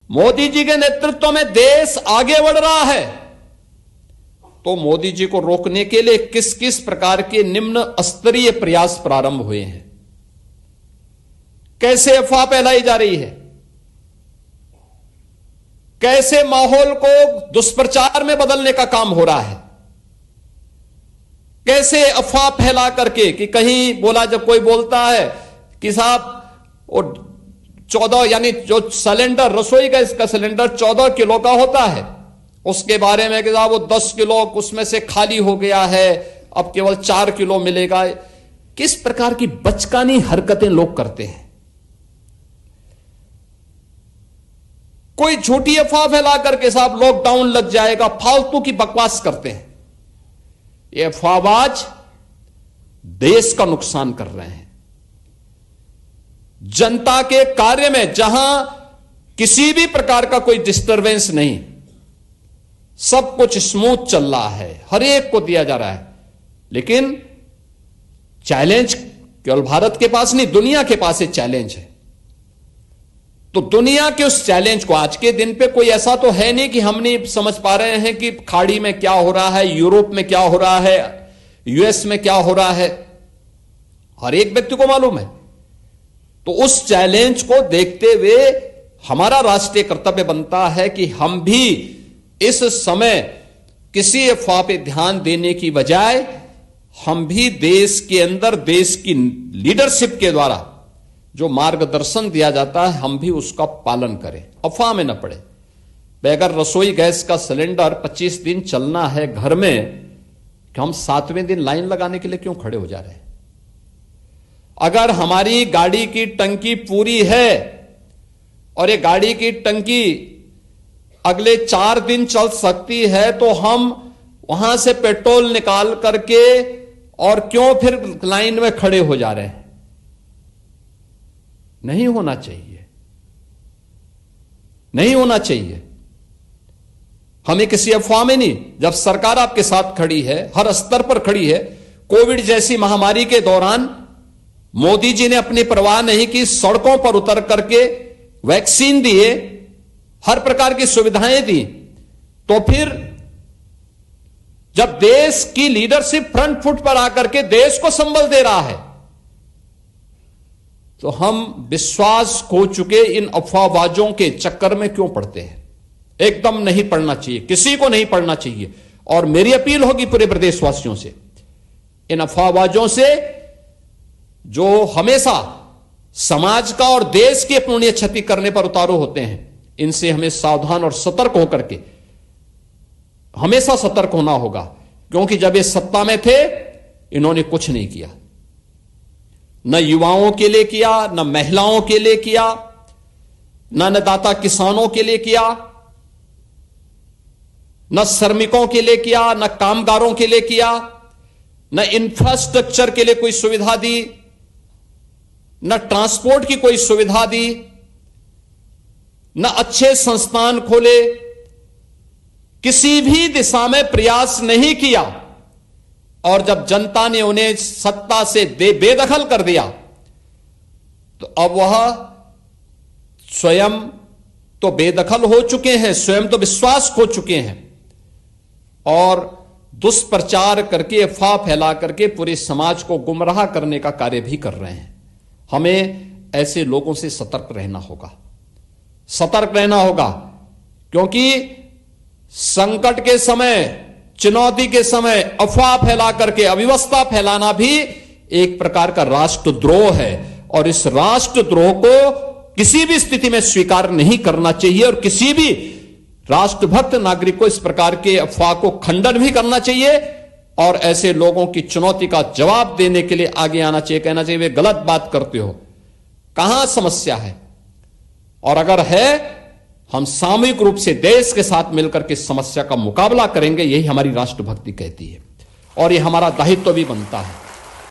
मोदी जी के नेतृत्व में देश आगे बढ़ रहा है, तो मोदी जी को रोकने के लिए किस किस प्रकार के निम्न स्तरीय प्रयास प्रारंभ हुए हैं, कैसे अफवाह फैलाई जा रही है, कैसे माहौल को दुष्प्रचार में बदलने का काम हो रहा है, कैसे अफवाह फैला करके कि कहीं बोला, जब कोई बोलता है कि साहब वो 14 यानी जो सिलेंडर, रसोई गैस का सिलेंडर 14 किलो का होता है, उसके बारे में कि साहब वो 10 किलो उसमें से खाली हो गया है, अब केवल 4 किलो मिलेगा। किस प्रकार की बचकानी हरकतें लोग करते हैं। कोई झूठी अफवाह फैला करके साहब लॉकडाउन लग जाएगा, फालतू की बकवास करते हैं। ये अफवाहबाज देश का नुकसान कर रहे हैं। जनता के कार्य में जहां किसी भी प्रकार का कोई डिस्टरबेंस नहीं, सब कुछ स्मूथ चल रहा है, हर एक को दिया जा रहा है, लेकिन चैलेंज केवल भारत के पास नहीं, दुनिया के पास एक चैलेंज है। तो दुनिया के उस चैलेंज को, आज के दिन पे कोई ऐसा तो है नहीं कि हम नहीं समझ पा रहे हैं कि खाड़ी में क्या हो रहा है, यूरोप में क्या हो रहा है, यूएस में क्या हो रहा है, हर एक व्यक्ति को मालूम है। तो उस चैलेंज को देखते हुए हमारा राष्ट्रीय कर्तव्य बनता है कि हम भी इस समय किसी अफवाह पे ध्यान देने की बजाय हम भी देश के अंदर, देश की लीडरशिप के द्वारा जो मार्गदर्शन दिया जाता है, हम भी उसका पालन करें, अफवाह में न पड़े। अगर रसोई गैस का सिलेंडर 25 दिन चलना है घर में, कि हम 7वें दिन लाइन लगाने के लिए क्यों खड़े हो जा रहे हैं। अगर हमारी गाड़ी की टंकी पूरी है और ये गाड़ी की टंकी अगले 4 दिन चल सकती है, तो हम वहां से पेट्रोल निकाल करके और क्यों फिर लाइन में खड़े हो जा रहे हैं। नहीं होना चाहिए, नहीं होना चाहिए। हमें किसी अफवाह में नहीं, जब सरकार आपके साथ खड़ी है, हर स्तर पर खड़ी है। कोविड जैसी महामारी के दौरान मोदी जी ने अपनी परवाह नहीं की, सड़कों पर उतर करके वैक्सीन दिए, हर प्रकार की सुविधाएं दी। तो फिर जब देश की लीडरशिप फ्रंट फुट पर आकर के देश को संबल दे रहा है, तो हम विश्वास खो चुके इन अफवाहबाजों के चक्कर में क्यों पड़ते हैं। एकदम नहीं पड़ना चाहिए, किसी को नहीं पड़ना चाहिए। और मेरी अपील होगी पूरे प्रदेशवासियों से, इन अफवाहबाजों से जो हमेशा समाज का और देश की अपूर्णीय क्षति करने पर उतारू होते हैं, इनसे हमें सावधान और सतर्क होकर के हमेशा सतर्क होना होगा। क्योंकि जब ये सत्ता में थे, इन्होंने कुछ नहीं किया, न युवाओं के लिए किया, न महिलाओं के लिए किया, न अन्नदाता किसानों के लिए किया, न श्रमिकों के लिए किया, न कामगारों के लिए किया, न इंफ्रास्ट्रक्चर के लिए कोई सुविधा दी, न ट्रांसपोर्ट की कोई सुविधा दी, न अच्छे संस्थान खोले, किसी भी दिशा में प्रयास नहीं किया। और जब जनता ने उन्हें सत्ता से बेदखल कर दिया, तो अब वह स्वयं तो बेदखल हो चुके हैं, स्वयं तो विश्वास खो चुके हैं और दुष्प्रचार करके, अफवाह फैला करके पूरे समाज को गुमराह करने का कार्य भी कर रहे हैं। हमें ऐसे लोगों से सतर्क रहना होगा, सतर्क रहना होगा। क्योंकि संकट के समय, चुनौती के समय अफवाह फैला करके अव्यवस्था फैलाना भी एक प्रकार का राष्ट्रद्रोह है। और इस राष्ट्रद्रोह को किसी भी स्थिति में स्वीकार नहीं करना चाहिए और किसी भी राष्ट्रभक्त नागरिक को इस प्रकार के अफवाह को खंडन भी करना चाहिए और ऐसे लोगों की चुनौती का जवाब देने के लिए आगे आना चाहिए। कहना चाहिए वे गलत बात करते हो, कहां समस्या है, और अगर है हम सामूहिक रूप से देश के साथ मिलकर के समस्या का मुकाबला करेंगे। यही हमारी राष्ट्रभक्ति कहती है और यह हमारा दायित्व भी बनता है।